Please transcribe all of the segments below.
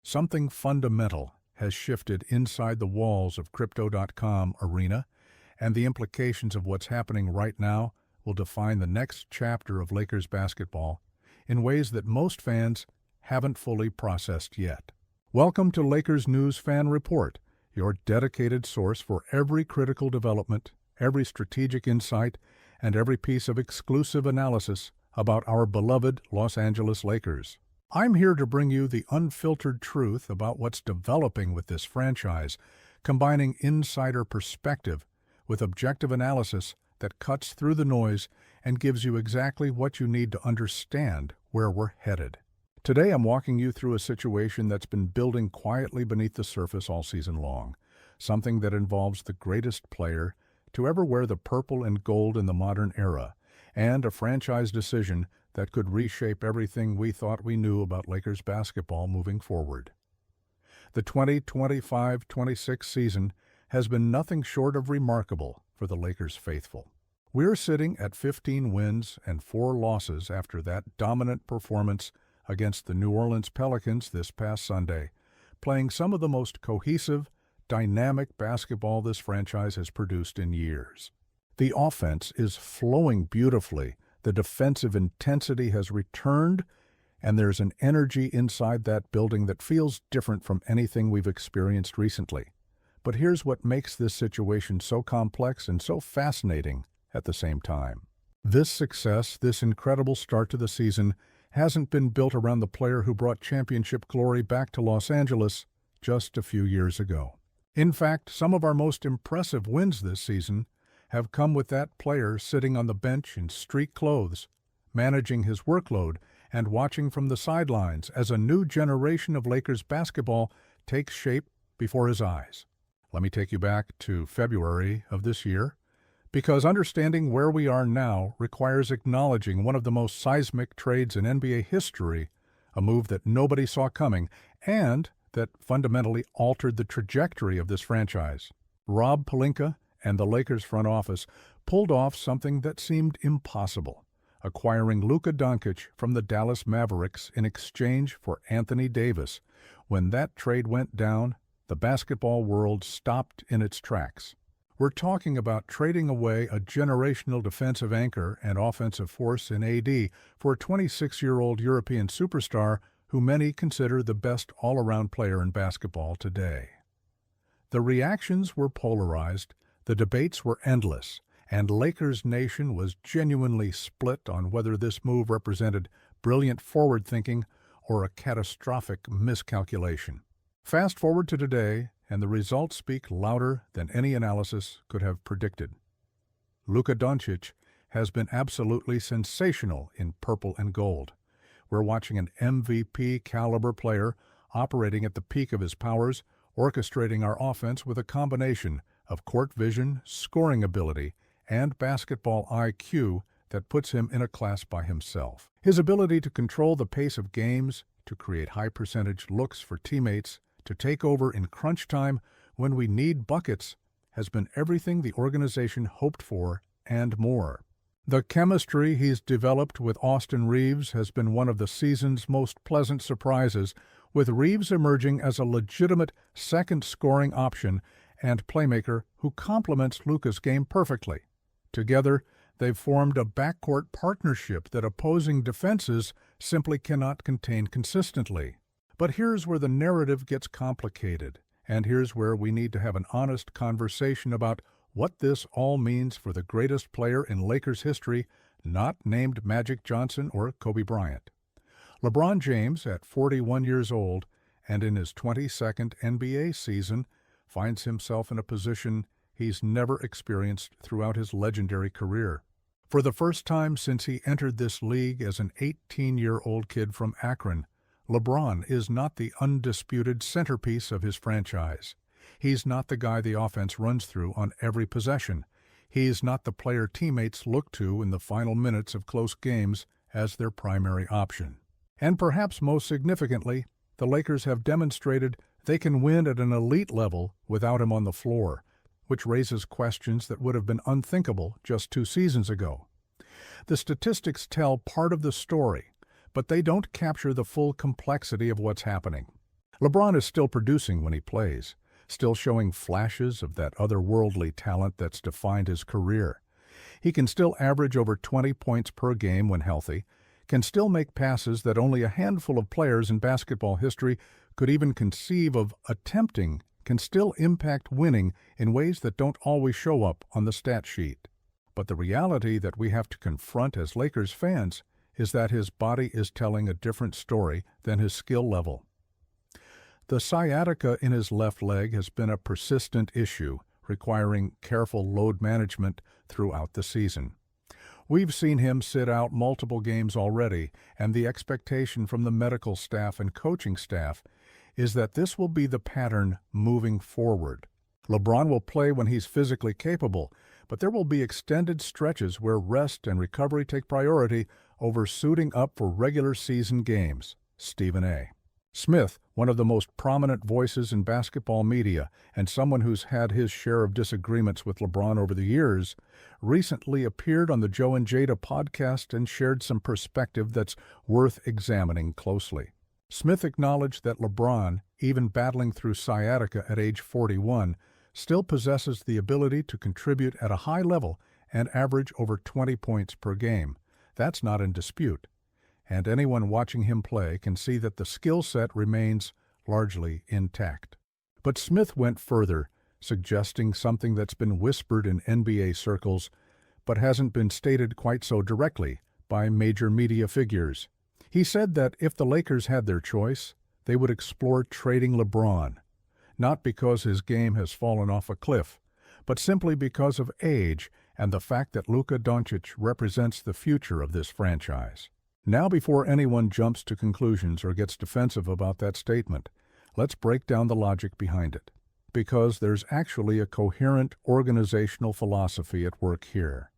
Something fundamental has shifted inside the walls of Crypto.com arena, and the implications of what's happening right now will define the next chapter of Lakers basketball in ways that most fans haven't fully processed yet. Welcome to Lakers News Fan Report, your dedicated source for every critical development, every strategic insight, and every piece of exclusive analysis about our beloved Los Angeles Lakers. I'm here to bring you the unfiltered truth about what's developing with this franchise, combining insider perspective with objective analysis that cuts through the noise and gives you exactly what you need to understand where we're headed. Today I'm walking you through a situation that's been building quietly beneath the surface all season long, something that involves the greatest player to ever wear the purple and gold in the modern era, and a franchise decision that could reshape everything we thought we knew about Lakers basketball moving forward. The 2025-26 season has been nothing short of remarkable for the Lakers faithful. We're sitting at 15 wins and 4 losses after that dominant performance against the New Orleans Pelicans this past Sunday, playing some of the most cohesive, dynamic basketball this franchise has produced in years. The offense is flowing beautifully, the defensive intensity has returned, and there's an energy inside that building that feels different from anything we've experienced recently. But here's what makes this situation so complex and so fascinating at the same time. This success, this incredible start to the season, hasn't been built around the player who brought championship glory back to Los Angeles just a few years ago. In fact, some of our most impressive wins this season have come with that player sitting on the bench in street clothes, managing his workload and watching from the sidelines as a new generation of Lakers basketball takes shape before his eyes. Let me take you back to February of this year, because understanding where we are now requires acknowledging one of the most seismic trades in NBA history, a move that nobody saw coming, and that fundamentally altered the trajectory of this franchise. Rob Pelinka and the Lakers front office pulled off something that seemed impossible, acquiring Luka Donic from the Dallas Mavericks in exchange for Anthony Davis. When that trade went down, the basketball world stopped in its tracks. We're talking about trading away a generational defensive anchor and offensive force in AD for a 26-year-old European superstar who many consider the best all-around player in basketball today. The reactions were polarized, the debates were endless, and Lakers Nation was genuinely split on whether this move represented brilliant forward thinking or a catastrophic miscalculation. Fast forward to today, and the results speak louder than any analysis could have predicted. Luka Donic has been absolutely sensational in purple and gold. We're watching an MVP-caliber player operating at the peak of his powers, orchestrating our offense with a combination of court vision, scoring ability, and basketball IQ that puts him in a class by himself. His ability to control the pace of games, to create high-percentage looks for teammates, to take over in crunch time when we need buckets, has been everything the organization hoped for and more. The chemistry he's developed with Austin Reaves has been one of the season's most pleasant surprises, with Reaves emerging as a legitimate second scoring option and playmaker who complements Luka's game perfectly. Together, they've formed a backcourt partnership that opposing defenses simply cannot contain consistently. But here's where the narrative gets complicated, and here's where we need to have an honest conversation about what this all means for the greatest player in Lakers history, not named Magic Johnson or Kobe Bryant. LeBron James, at 41 years old and in his 22nd NBA season, finds himself in a position he's never experienced throughout his legendary career. For the first time since he entered this league as an 18-year-old kid from Akron, LeBron is not the undisputed centerpiece of his franchise. He's not the guy the offense runs through on every possession. He's not the player teammates look to in the final minutes of close games as their primary option. And perhaps most significantly, the Lakers have demonstrated they can win at an elite level without him on the floor, which raises questions that would have been unthinkable just 2 seasons ago. The statistics tell part of the story, but they don't capture the full complexity of what's happening. LeBron is still producing when he plays, still showing flashes of that otherworldly talent that's defined his career. He can still average over 20 points per game when healthy, can still make passes that only a handful of players in basketball history could even conceive of attempting, can still impact winning in ways that don't always show up on the stat sheet. But the reality that we have to confront as Lakers fans is that his body is telling a different story than his skill level. The sciatica in his left leg has been a persistent issue, requiring careful load management throughout the season. We've seen him sit out multiple games already, and the expectation from the medical staff and coaching staff is that this will be the pattern moving forward. LeBron will play when he's physically capable, but there will be extended stretches where rest and recovery take priority over suiting up for regular season games. Stephen A. Smith, one of the most prominent voices in basketball media and someone who's had his share of disagreements with LeBron over the years, recently appeared on the Joe and Jada podcast and shared some perspective that's worth examining closely. Smith acknowledged that LeBron, even battling through sciatica at age 41, still possesses the ability to contribute at a high level and average over 20 points per game. That's not in dispute. And anyone watching him play can see that the skill set remains largely intact. But Smith went further, suggesting something that's been whispered in NBA circles, but hasn't been stated quite so directly by major media figures. He said that if the Lakers had their choice, they would explore trading LeBron, not because his game has fallen off a cliff, but simply because of age and the fact that Luka Donic represents the future of this franchise. Now, before anyone jumps to conclusions or gets defensive about that statement, let's break down the logic behind it, because there's actually a coherent organizational philosophy at work here.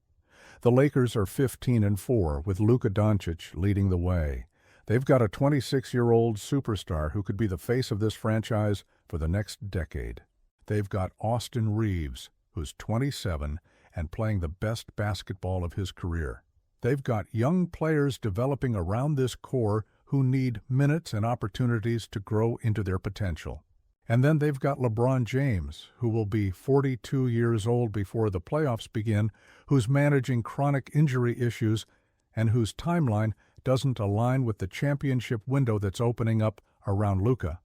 The Lakers are 15-4 with Luka Doncic leading the way. They've got a 26-year-old superstar who could be the face of this franchise for the next decade. They've got Austin Reeves, who's 27 and playing the best basketball of his career. They've got young players developing around this core who need minutes and opportunities to grow into their potential. And then they've got LeBron James, who will be 42 years old before the playoffs begin, who's managing chronic injury issues, and whose timeline doesn't align with the championship window that's opening up around Luka.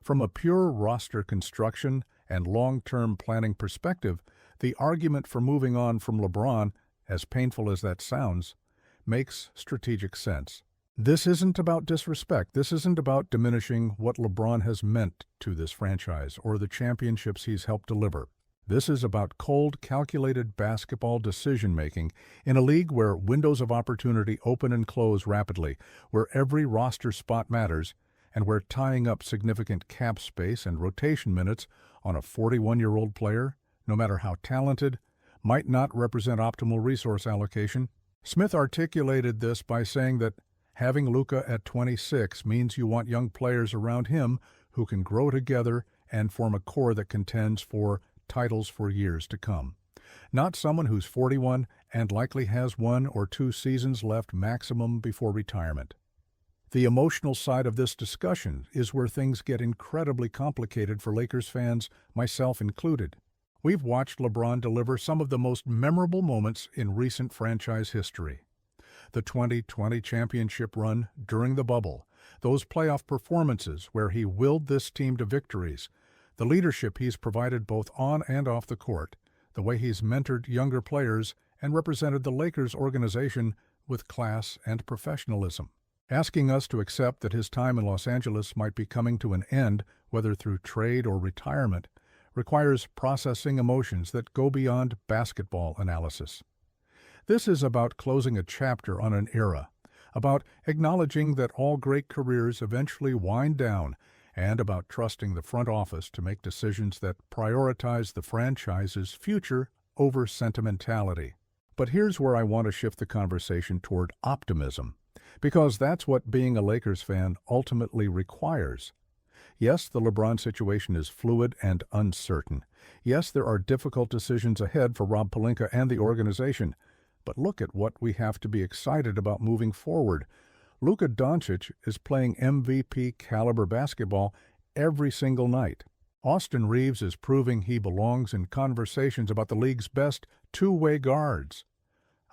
From a pure roster construction and long-term planning perspective, the argument for moving on from LeBron, as painful as that sounds, makes strategic sense. This isn't about disrespect. This isn't about diminishing what LeBron has meant to this franchise or the championships he's helped deliver. This is about cold, calculated basketball decision-making in a league where windows of opportunity open and close rapidly, where every roster spot matters, and where tying up significant cap space and rotation minutes on a 41-year-old player, no matter how talented, might not represent optimal resource allocation. Smith articulated this by saying that having Luka at 26 means you want young players around him who can grow together and form a core that contends for titles for years to come. Not someone who's 41 and likely has 1 or 2 seasons left maximum before retirement. The emotional side of this discussion is where things get incredibly complicated for Lakers fans, myself included. We've watched LeBron deliver some of the most memorable moments in recent franchise history. The 2020 championship run during the bubble, those playoff performances where he willed this team to victories, the leadership he's provided both on and off the court, the way he's mentored younger players and represented the Lakers organization with class and professionalism. Asking us to accept that his time in Los Angeles might be coming to an end, whether through trade or retirement, requires processing emotions that go beyond basketball analysis. This is about closing a chapter on an era, about acknowledging that all great careers eventually wind down, and about trusting the front office to make decisions that prioritize the franchise's future over sentimentality. But here's where I want to shift the conversation toward optimism, because that's what being a Lakers fan ultimately requires. Yes, the LeBron situation is fluid and uncertain. Yes, there are difficult decisions ahead for Rob Pelinka and the organization. But look at what we have to be excited about moving forward. Luka Doncic is playing MVP-caliber basketball every single night. Austin Reeves is proving he belongs in conversations about the league's best two-way guards.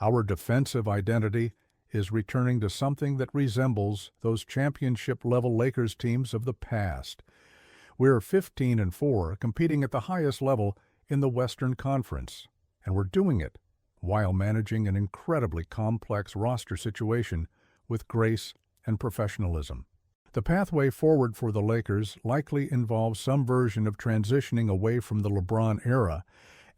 Our defensive identity is returning to something that resembles those championship-level Lakers teams of the past. We're 15-4, competing at the highest level in the Western Conference, and we're doing it while managing an incredibly complex roster situation with grace and professionalism. The pathway forward for the Lakers likely involves some version of transitioning away from the LeBron era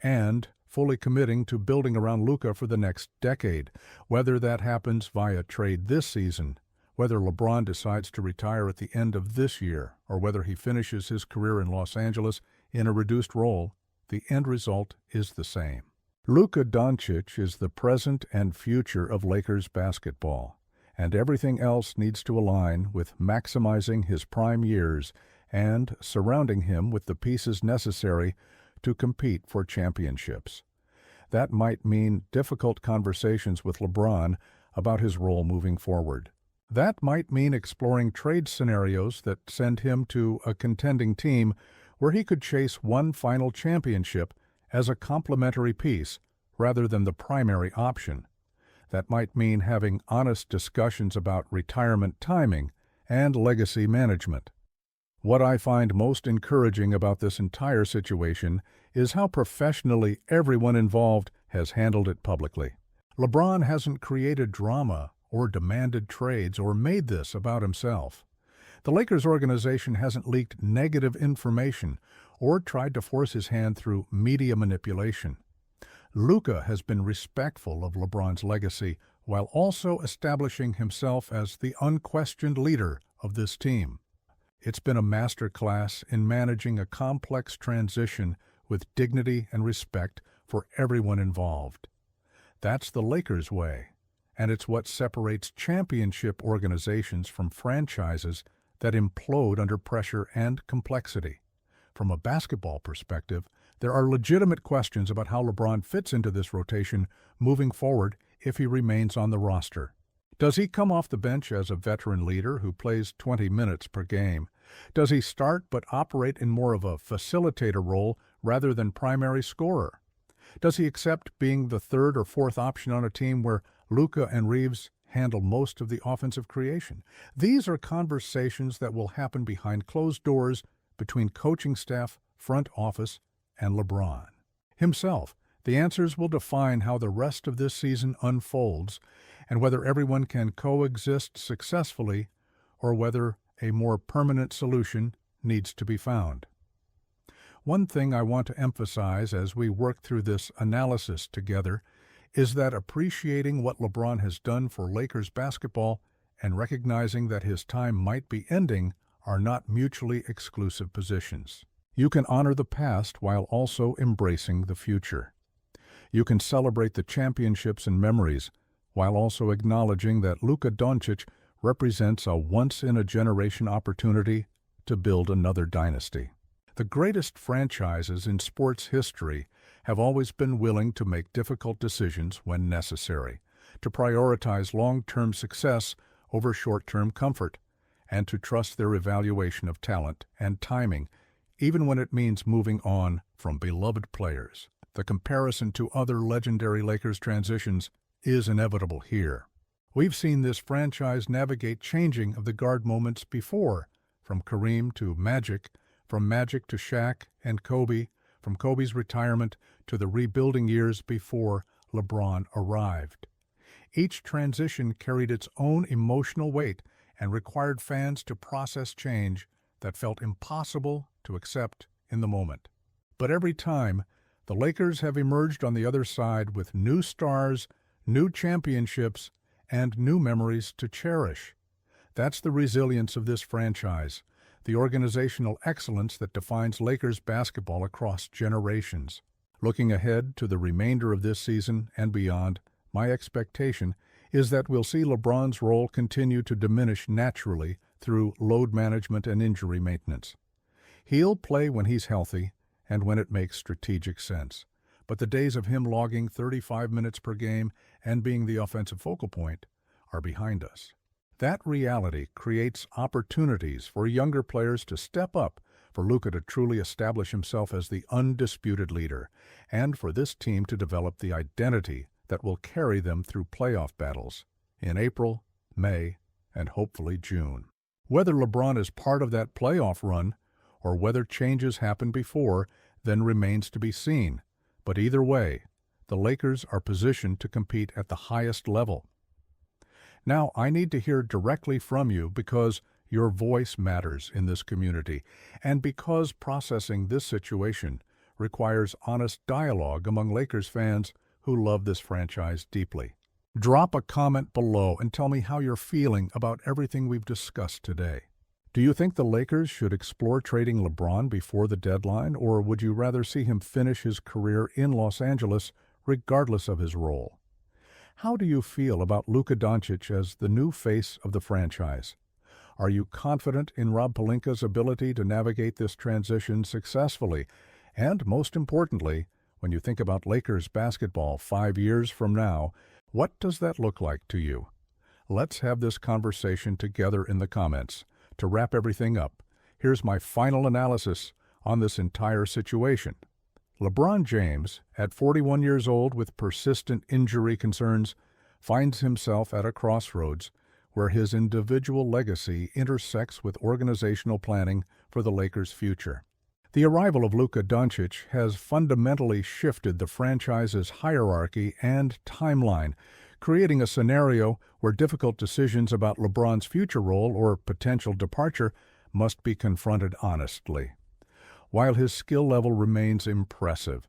and fully committing to building around Luka for the next decade, whether that happens via trade this season, whether LeBron decides to retire at the end of this year, or whether he finishes his career in Los Angeles in a reduced role. The end result is the same. Luka Doncic is the present and future of Lakers basketball, and everything else needs to align with maximizing his prime years and surrounding him with the pieces necessary to compete for championships. That might mean difficult conversations with LeBron about his role moving forward. That might mean exploring trade scenarios that send him to a contending team where he could chase one final championship as a complementary piece rather than the primary option. That might mean having honest discussions about retirement timing and legacy management. What I find most encouraging about this entire situation is how professionally everyone involved has handled it publicly. LeBron hasn't created drama or demanded trades or made this about himself. The Lakers organization hasn't leaked negative information or tried to force his hand through media manipulation. Luka has been respectful of LeBron's legacy while also establishing himself as the unquestioned leader of this team. It's been a masterclass in managing a complex transition with dignity and respect for everyone involved. That's the Lakers way, and it's what separates championship organizations from franchises that implode under pressure and complexity. From a basketball perspective, there are legitimate questions about how LeBron fits into this rotation moving forward if he remains on the roster. Does he come off the bench as a veteran leader who plays 20 minutes per game? Does he start but operate in more of a facilitator role rather than primary scorer? Does he accept being the third or fourth option on a team where Luka and Reeves handle most of the offensive creation? These are conversations that will happen behind closed doors between coaching staff, front office, and LeBron himself. The answers will define how the rest of this season unfolds and whether everyone can coexist successfully or whether a more permanent solution needs to be found. One thing I want to emphasize as we work through this analysis together is that appreciating what LeBron has done for Lakers basketball and recognizing that his time might be ending are not mutually exclusive positions. You can honor the past while also embracing the future. You can celebrate the championships and memories while also acknowledging that Luka Doncic represents a once-in-a-generation opportunity to build another dynasty. The greatest franchises in sports history have always been willing to make difficult decisions when necessary, to prioritize long-term success over short-term comfort, and to trust their evaluation of talent and timing, even when it means moving on from beloved players. The comparison to other legendary Lakers transitions is inevitable here. We've seen this franchise navigate changing of the guard moments before, from Kareem to Magic, from Magic to Shaq and Kobe, from Kobe's retirement to the rebuilding years before LeBron arrived. Each transition carried its own emotional weight and required fans to process change that felt impossible to accept in the moment. But every time, the Lakers have emerged on the other side with new stars, new championships, and new memories to cherish. That's the resilience of this franchise, the organizational excellence that defines Lakers basketball across generations. Looking ahead to the remainder of this season and beyond, my expectation is that we'll see LeBron's role continue to diminish naturally through load management and injury maintenance. He'll play when he's healthy and when it makes strategic sense. But the days of him logging 35 minutes per game and being the offensive focal point are behind us. That reality creates opportunities for younger players to step up, for Luka to truly establish himself as the undisputed leader, and for this team to develop the identity that will carry them through playoff battles in April, May, and hopefully June. Whether LeBron is part of that playoff run or whether changes happen before then remains to be seen. But either way, the Lakers are positioned to compete at the highest level. Now, I need to hear directly from you because your voice matters in this community, and because processing this situation requires honest dialogue among Lakers fans who love this franchise deeply. Drop a comment below and tell me how you're feeling about everything we've discussed today. Do you think the Lakers should explore trading LeBron before the deadline, or would you rather see him finish his career in Los Angeles regardless of his role? How do you feel about Luka Doncic as the new face of the franchise? Are you confident in Rob Pelinka's ability to navigate this transition successfully? And most importantly, when you think about Lakers basketball 5 years from now, what does that look like to you? Let's have this conversation together in the comments. To wrap everything up, here's my final analysis on this entire situation. LeBron James, at 41 years old with persistent injury concerns, finds himself at a crossroads where his individual legacy intersects with organizational planning for the Lakers' future. The arrival of Luka Doncic has fundamentally shifted the franchise's hierarchy and timeline, creating a scenario where difficult decisions about LeBron's future role or potential departure must be confronted honestly. While his skill level remains impressive,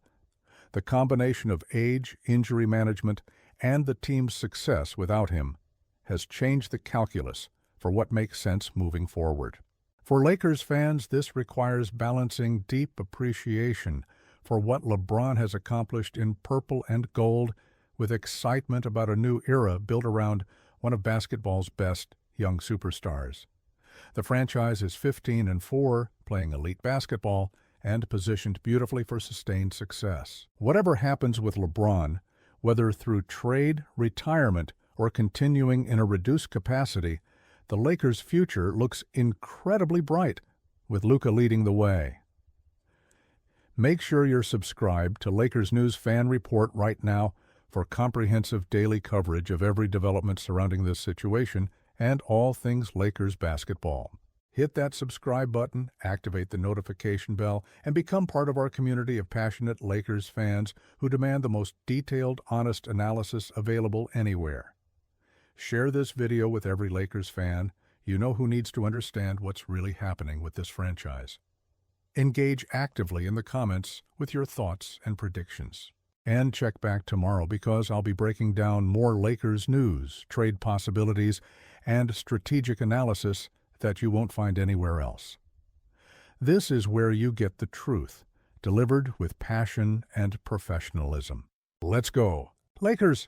the combination of age, injury management, and the team's success without him has changed the calculus for what makes sense moving forward. For Lakers fans, this requires balancing deep appreciation for what LeBron has accomplished in purple and gold with excitement about a new era built around one of basketball's best young superstars. The franchise is 15-4, playing elite basketball, and positioned beautifully for sustained success. Whatever happens with LeBron, whether through trade, retirement, or continuing in a reduced capacity, the Lakers' future looks incredibly bright, with Luka leading the way. Make sure you're subscribed to Lakers News Fan Report right now for comprehensive daily coverage of every development surrounding this situation and all things Lakers basketball. Hit that subscribe button, activate the notification bell, and become part of our community of passionate Lakers fans who demand the most detailed, honest analysis available anywhere. Share this video with every Lakers fan you know who needs to understand what's really happening with this franchise. Engage actively in the comments with your thoughts and predictions. And check back tomorrow because I'll be breaking down more Lakers news, trade possibilities, and strategic analysis that you won't find anywhere else. This is where you get the truth, delivered with passion and professionalism. Let's go, Lakers!